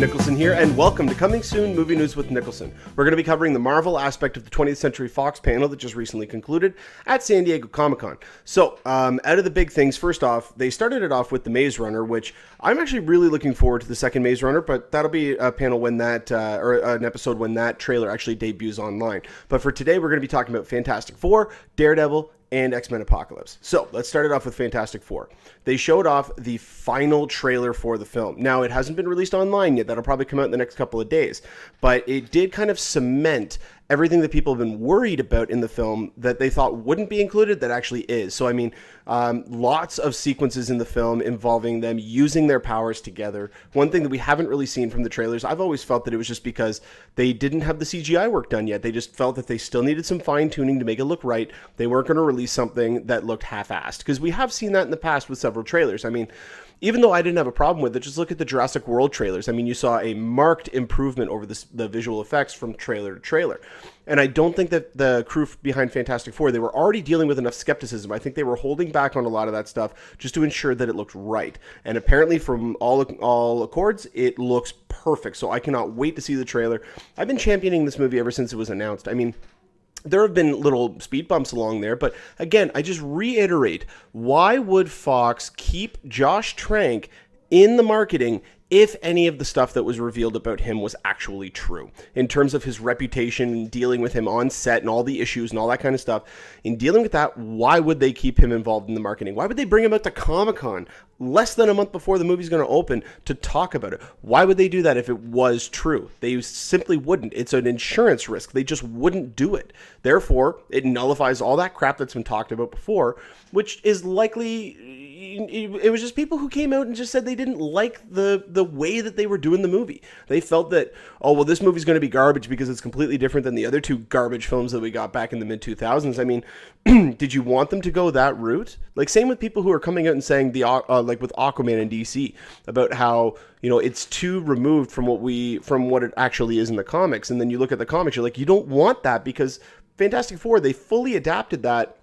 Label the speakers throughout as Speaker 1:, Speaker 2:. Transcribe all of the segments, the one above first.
Speaker 1: Niklsun here, and welcome to Coming Soon Movie News with Niklsun. We're going to be covering the Marvel aspect of the 20th Century Fox panel that just recently concluded at San Diego Comic-Con. So, out of the big things, first off, they started it off with the Maze Runner, which I'm actually really looking forward to the second Maze Runner, but that'll be a panel when that, or an episode when that trailer actually debuts online. But for today, we're going to be talking about Fantastic Four, Daredevil, and X-Men Apocalypse. So let's start it off with Fantastic Four. They showed off the final trailer for the film. Now, it hasn't been released online yet. That'll probably come out in the next couple of days. But it did kind of cement everything that people have been worried about in the film that they thought wouldn't be included that actually is. So, I mean, lots of sequences in the film involving them using their powers together. One thing that we haven't really seen from the trailers, I've always felt that it was just because they didn't have the CGI work done yet. They just felt that they still needed some fine-tuning to make it look right. They weren't going to release something that looked half-assed, because we have seen that in the past with several trailers. I mean, even though I didn't have a problem with it, just look at the Jurassic World trailers. I mean, you saw a marked improvement over the visual effects from trailer to trailer. And I don't think that the crew behind Fantastic Four, they were already dealing with enough skepticism. I think they were holding back on a lot of that stuff just to ensure that it looked right. And apparently, from all accords, it looks perfect. So I cannot wait to see the trailer. I've been championing this movie ever since it was announced. I mean, there have been little speed bumps along there, but again, I just reiterate, why would Fox keep Josh Trank in the marketing if any of the stuff that was revealed about him was actually true, in terms of his reputation and dealing with him on set and all the issues and all that kind of stuff? In dealing with that, why would they keep him involved in the marketing? Why would they bring him out to Comic-Con less than a month before the movie's going to open to talk about it? Why would they do that if it was true? They simply wouldn't. It's an insurance risk. They just wouldn't do it. Therefore, it nullifies all that crap that's been talked about before, which is likely, it was just people who came out and just said they didn't like the way that they were doing the movie. They felt that, oh, well, this movie's going to be garbage because it's completely different than the other two garbage films that we got back in the mid-2000s. I mean, did you want them to go that route? Like, same with people who are coming out and saying, like with Aquaman in DC, about how, you know, it's too removed from what it actually is in the comics. And then you look at the comics, you're like, you don't want that, because Fantastic Four, they fully adapted that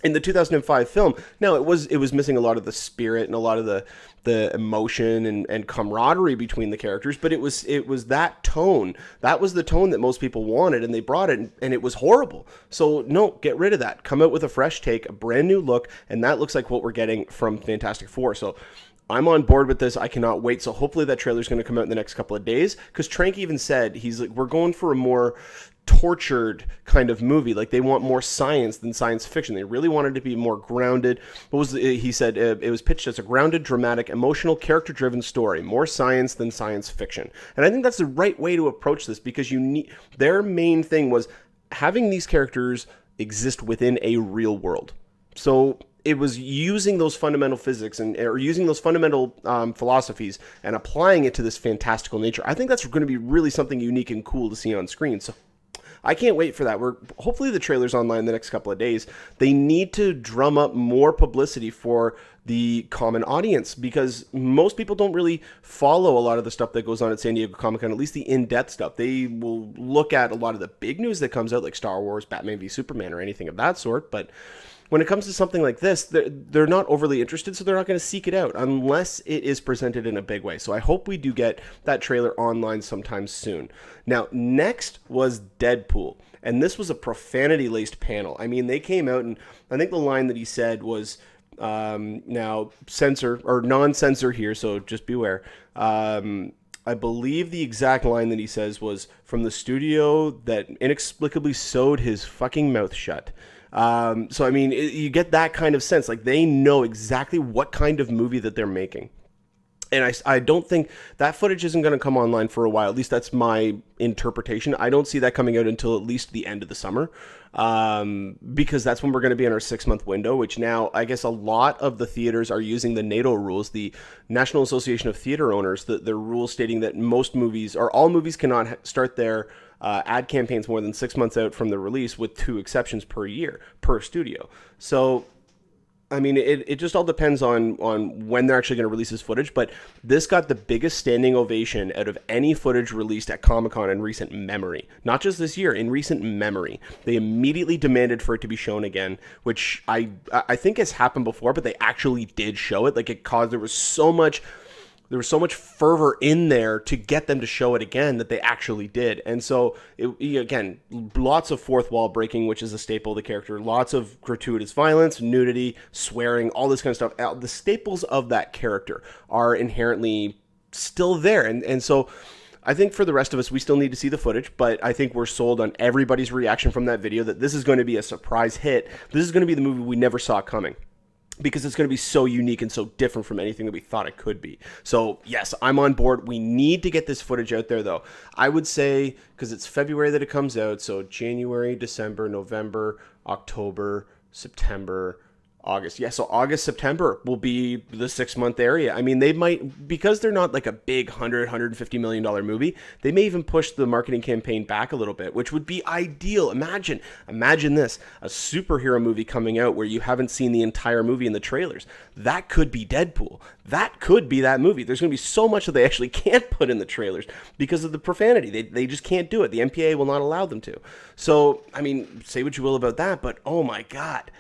Speaker 1: in the 2005 film. Now, it was missing a lot of the spirit and a lot of the emotion and camaraderie between the characters, but it was that tone. That was the tone that most people wanted, and they brought it, and it was horrible. So no, get rid of that. Come out with a fresh take, a brand new look, and that looks like what we're getting from Fantastic Four. So I'm on board with this. I cannot wait. So hopefully that trailer's going to come out in the next couple of days, because Trank even said, he's like, we're going for a more tortured kind of movie. Like, they want more science than science fiction. They really wanted to be more grounded. He said it was pitched as a grounded, dramatic, emotional, character-driven story, more science than science fiction. And I think that's the right way to approach this, because their main thing was having these characters exist within a real world. So it was using those fundamental physics or using those fundamental philosophies and applying it to this fantastical nature. I think that's going to be really something unique and cool to see on screen. So I can't wait for that. Hopefully the trailer's online the next couple of days. They need to drum up more publicity for the common audience, because most people don't really follow a lot of the stuff that goes on at San Diego Comic-Con, at least the in-depth stuff. They will look at a lot of the big news that comes out, like Star Wars, Batman v Superman, or anything of that sort, but when it comes to something like this, they're not overly interested, so they're not going to seek it out unless it is presented in a big way. So I hope we do get that trailer online sometime soon. Now, next was Deadpool, and this was a profanity-laced panel. I mean, they came out, and I think the line that he said was, now censor or non-censor here, so just beware. I believe the exact line that he says was, from the studio that inexplicably sewed his fucking mouth shut. So, I mean, you get that kind of sense. Like, they know exactly what kind of movie that they're making. And I don't think that footage isn't going to come online for a while. At least that's my interpretation. I don't see that coming out until at least the end of the summer, because that's when we're going to be in our 6-month window, which now I guess a lot of the theaters are using the NATO rules, the National Association of Theater Owners, the rules stating that most movies, or all movies, cannot start their ad campaigns more than 6 months out from the release, with 2 exceptions per year per studio. So, I mean, it just all depends on when they're actually going to release this footage, but this got the biggest standing ovation out of any footage released at Comic-Con in recent memory. Not just this year, in recent memory. They immediately demanded for it to be shown again, which I think has happened before, but they actually did show it. Like, there was so much there was so much fervor in there to get them to show it again that they actually did. And so, again, lots of fourth wall breaking, which is a staple of the character. Lots of gratuitous violence, nudity, swearing, all this kind of stuff. The staples of that character are inherently still there. And so I think for the rest of us, we still need to see the footage, but I think we're sold on everybody's reaction from that video that this is going to be a surprise hit. This is going to be the movie we never saw coming, because it's going to be so unique and so different from anything that we thought it could be. So yes, I'm on board. We need to get this footage out there, though. I would say, because it's February that it comes out, so January, December, November, October, September, August. Yeah, so August, September will be the 6-month area. I mean, they might, because they're not like a big $150 million movie, they may even push the marketing campaign back a little bit, which would be ideal. Imagine this, a superhero movie coming out where you haven't seen the entire movie in the trailers. That could be Deadpool. That could be that movie. There's going to be so much that they actually can't put in the trailers because of the profanity. They just can't do it. The MPAA will not allow them to. So, I mean, say what you will about that, but oh my God.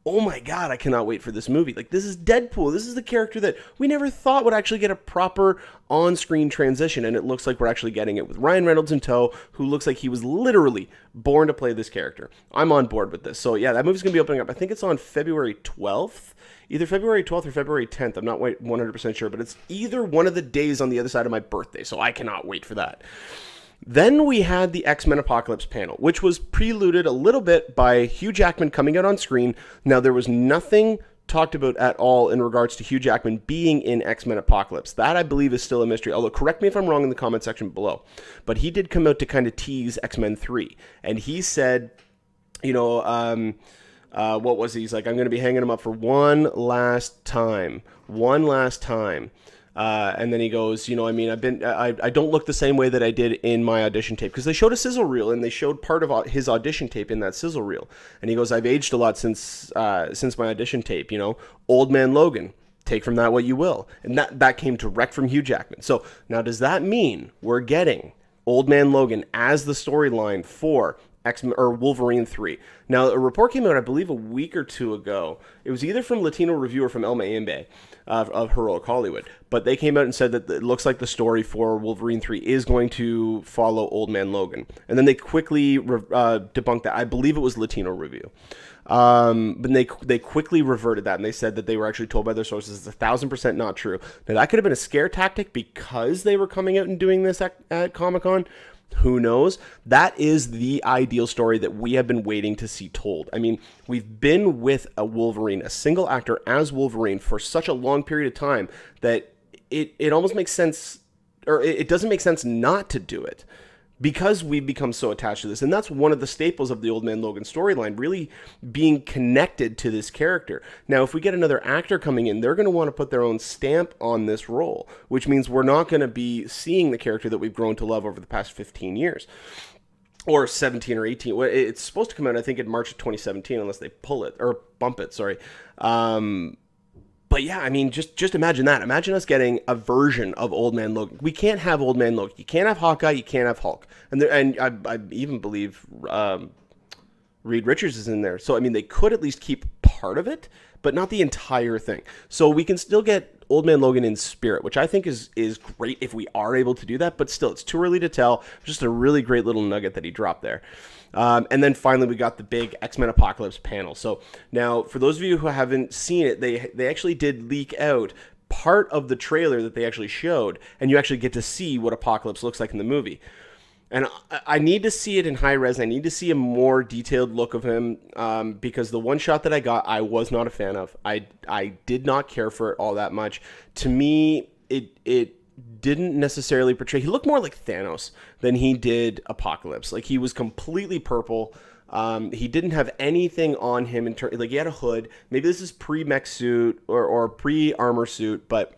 Speaker 1: Oh my God, I cannot wait for this movie. Like, this is Deadpool. This is the character that we never thought would actually get a proper on-screen transition, and it looks like we're actually getting it with Ryan Reynolds in tow, who looks like he was literally born to play this character. I'm on board with this. So yeah, that movie's going to be opening up. I think it's on February 12th. Either February 12th or February 10th. I'm not 100% sure, but it's either one of the days on the other side of my birthday, so I cannot wait for that. Then we had the X-Men Apocalypse panel, which was preluded a little bit by Hugh Jackman coming out on screen. Now, there was nothing talked about at all in regards to Hugh Jackman being in X-Men Apocalypse. That, I believe, is still a mystery, although correct me if I'm wrong in the comment section below. But he did come out to kind of tease X-Men 3, and he said, you know, what was he? He's like, I'm going to be hanging him up for one last time. And then he goes, you know, I mean, I don't look the same way that I did in my audition tape, because they showed a sizzle reel and they showed part of his audition tape in that sizzle reel. And he goes, I've aged a lot since my audition tape, you know, Old Man Logan, take from that what you will. And that came direct from Hugh Jackman. So now, does that mean we're getting Old Man Logan as the storyline for X-Men or Wolverine 3? Now, a report came out, I believe, a week or two ago. It was either from Latino Review or from El Mayimbe of Heroic Hollywood. But they came out and said that it looks like the story for Wolverine 3 is going to follow Old Man Logan. And then they quickly debunked that. I believe it was Latino Review. But they quickly reverted that, and they said that they were actually told by their sources it's 1,000% not true. Now, that could have been a scare tactic because they were coming out and doing this at Comic-Con. Who knows? That is the ideal story that we have been waiting to see told. I mean, we've been with a Wolverine, a single actor as Wolverine, for such a long period of time that it almost makes sense, or it doesn't make sense not to do it, because we've become so attached to this. And that's one of the staples of the Old Man Logan storyline, really being connected to this character. Now, if we get another actor coming in, they're going to want to put their own stamp on this role, which means we're not going to be seeing the character that we've grown to love over the past 15 years. Or 17 or 18. It's supposed to come out, I think, in March of 2017, unless they pull it, or bump it, sorry. But yeah, I mean, just imagine that. Imagine us getting a version of Old Man Logan. We can't have Old Man Logan. You can't have Hawkeye. You can't have Hulk. And I even believe Reed Richards is in there. So, I mean, they could at least keep part of it, but not the entire thing. So we can still get Old Man Logan in spirit, which I think is great if we are able to do that. But still, it's too early to tell. Just a really great little nugget that he dropped there. And then finally, we got the big X-Men Apocalypse panel. So now, for those of you who haven't seen it, they actually did leak out part of the trailer that they actually showed, and you actually get to see what Apocalypse looks like in the movie. And I need to see it in high res. I need to see a more detailed look of him, because the one shot that I got, I was not a fan of. I did not care for it all that much. To me, it didn't necessarily portray. He looked more like Thanos than he did Apocalypse. Like, he was completely purple. He didn't have anything on him like, he had a hood. Maybe this is pre-mech suit or pre-armor suit, but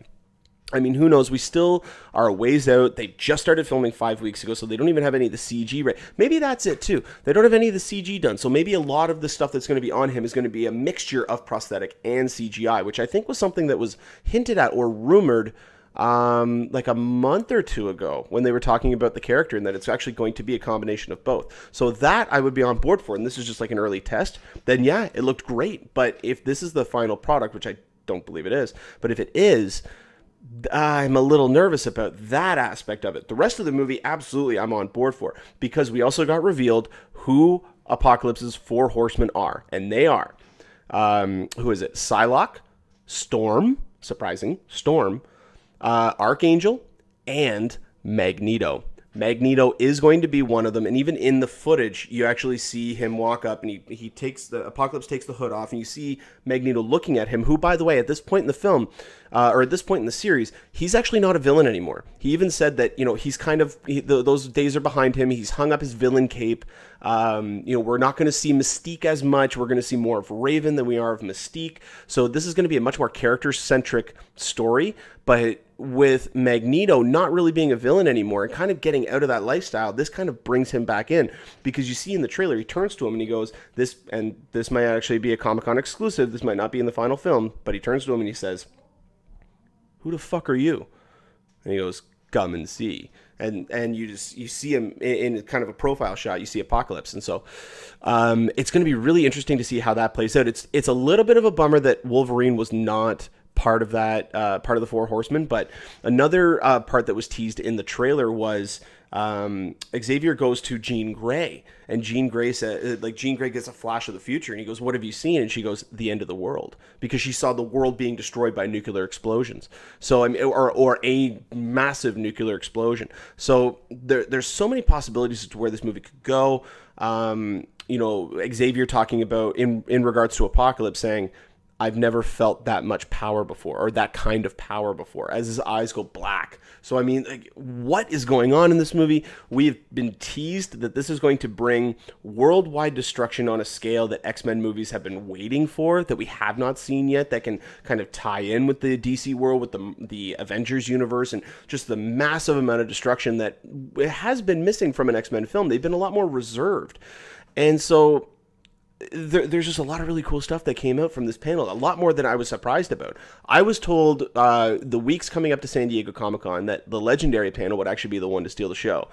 Speaker 1: I mean, who knows? We still are a ways out. They just started filming 5 weeks ago, so they don't even have any of the CG right. Maybe that's it too. They don't have any of the CG done, so maybe a lot of the stuff that's going to be on him is going to be a mixture of prosthetic and CGI, which I think was something that was hinted at or rumored like a month or two ago when they were talking about the character, and that it's actually going to be a combination of both. So that I would be on board for, and this is just like an early test, then yeah, it looked great. But if this is the final product, which I don't believe it is, but if it is, I'm a little nervous about that aspect of it. The rest of the movie, absolutely, I'm on board for, because we also got revealed who Apocalypse's 4 horsemen are, and they are, who is it? Psylocke, Storm, surprising, Storm, Archangel, and Magneto. Magneto is going to be one of them, and even in the footage, you actually see him walk up, and he takes the Apocalypse takes the hood off, and you see Magneto looking at him. Who, by the way, at this point in the film, or at this point in the series, he's actually not a villain anymore. He even said that he's kind of those days are behind him. He's hung up his villain cape. We're not going to see Mystique as much. We're going to see more of Raven than we are of Mystique. So this is going to be a much more character-centric story, but with Magneto not really being a villain anymore and kind of getting out of that lifestyle, this kind of brings him back in, because you see in the trailer, he turns to him and he goes, this might actually be a Comic-Con exclusive. This might not be in the final film, but he turns to him and he says, "Who the fuck are you?" And he goes, "Come and see." And you see him in kind of a profile shot. You see Apocalypse, and so it's going to be really interesting to see how that plays out. It's a little bit of a bummer that Wolverine was not part of that, part of the 4 horsemen, but another part that was teased in the trailer was Xavier goes to Jean Grey, and Jean Grey gets a flash of the future, and he goes, "What have you seen?" And she goes, "The end of the world," because she saw the world being destroyed by nuclear explosions. So I mean, or a massive nuclear explosion. So there's so many possibilities as to where this movie could go. Xavier talking about in regards to Apocalypse, saying, "I've never felt that much power before," or that kind of power before, as his eyes go black. So, I mean, like, what is going on in this movie? We've been teased that this is going to bring worldwide destruction on a scale that X-Men movies have been waiting for, that we have not seen yet, that can kind of tie in with the DC world, with the Avengers universe, and just the massive amount of destruction that has been missing from an X-Men film. They've been a lot more reserved. And so there's just a lot of really cool stuff that came out from this panel, a lot more than I was surprised about. I was told the weeks coming up to San Diego Comic-Con that the Legendary panel would actually be the one to steal the show.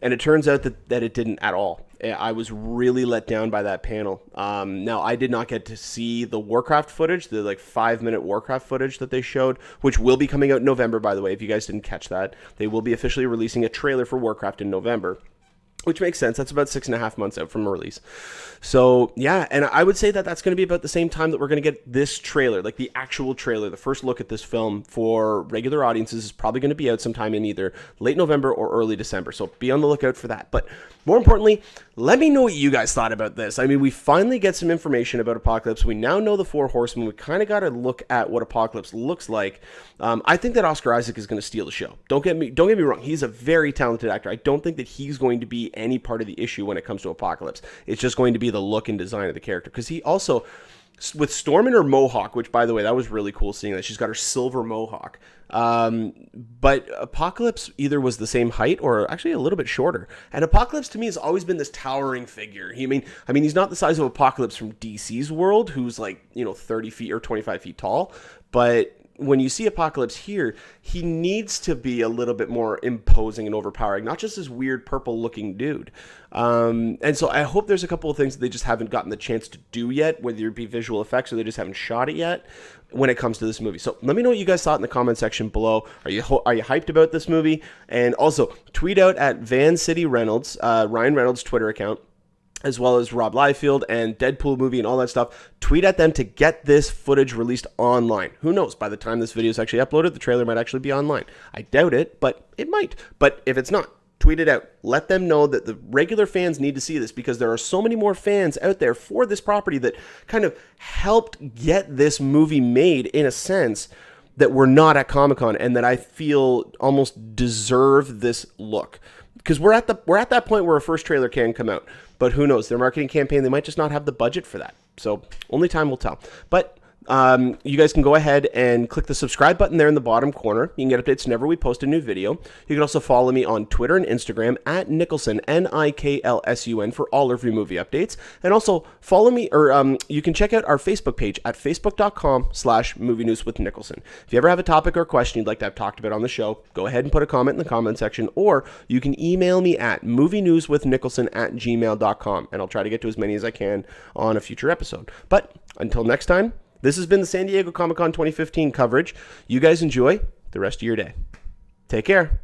Speaker 1: And it turns out that it didn't at all. I was really let down by that panel. Now, I did not get to see the Warcraft footage, the 5-minute Warcraft footage that they showed, which will be coming out in November, by the way, if you guys didn't catch that. They will be officially releasing a trailer for Warcraft in November, which makes sense. That's about 6.5 months out from release. So, yeah, and I would say that that's going to be about the same time that we're going to get this trailer, like the actual trailer, the first look at this film for regular audiences is probably going to be out sometime in either late November or early December. So be on the lookout for that. But more importantly, let me know what you guys thought about this. I mean, we finally get some information about Apocalypse. We now know the 4 horsemen. We kind of got to look at what Apocalypse looks like. I think that Oscar Isaac is going to steal the show. Don't get me wrong. He's a very talented actor. I don't think that he's going to be any part of the issue when it comes to Apocalypse. It's just going to be the look and design of the character, because he also, with Storm and her mohawk, which, by the way, that was really cool seeing that she's got her silver mohawk, but Apocalypse either was the same height or actually a little bit shorter. And Apocalypse to me has always been this towering figure. I mean he's not the size of Apocalypse from DC's world, who's 30 feet or 25 feet tall, but when you see Apocalypse here, he needs to be a little bit more imposing and overpowering, not just this weird purple-looking dude. And so I hope there's a couple of things that they just haven't gotten the chance to do yet, whether it be visual effects or they just haven't shot it yet when it comes to this movie. So let me know what you guys thought in the comment section below. Are you hyped about this movie? And also, tweet out at Van City Reynolds, Ryan Reynolds' Twitter account, as well as Rob Liefeld and Deadpool movie and all that stuff. Tweet at them to get this footage released online. Who knows? By the time this video is actually uploaded, the trailer might actually be online. I doubt it, but it might. But if it's not, tweet it out. Let them know that the regular fans need to see this, because there are so many more fans out there for this property that kind of helped get this movie made, in a sense, that were not at Comic-Con and that I feel almost deserve this look. Because we're at that point where a first trailer can come out. But who knows? Their marketing campaign, they might just not have the budget for that. So only time will tell. But you guys can go ahead and click the subscribe button there in the bottom corner. You can get updates whenever we post a new video. You can also follow me on Twitter and Instagram at Niklsun, Niklsun, for all of your movie updates. And also follow me, or you can check out our Facebook page at facebook.com/movie news with Niklsun. If you ever have a topic or question you'd like to have talked about on the show, go ahead and put a comment in the comment section, or you can email me at movienewswithniklsun@gmail.com, and I'll try to get to as many as I can on a future episode. But until next time, this has been the San Diego Comic-Con 2015 coverage. You guys enjoy. the rest of your day. Take care.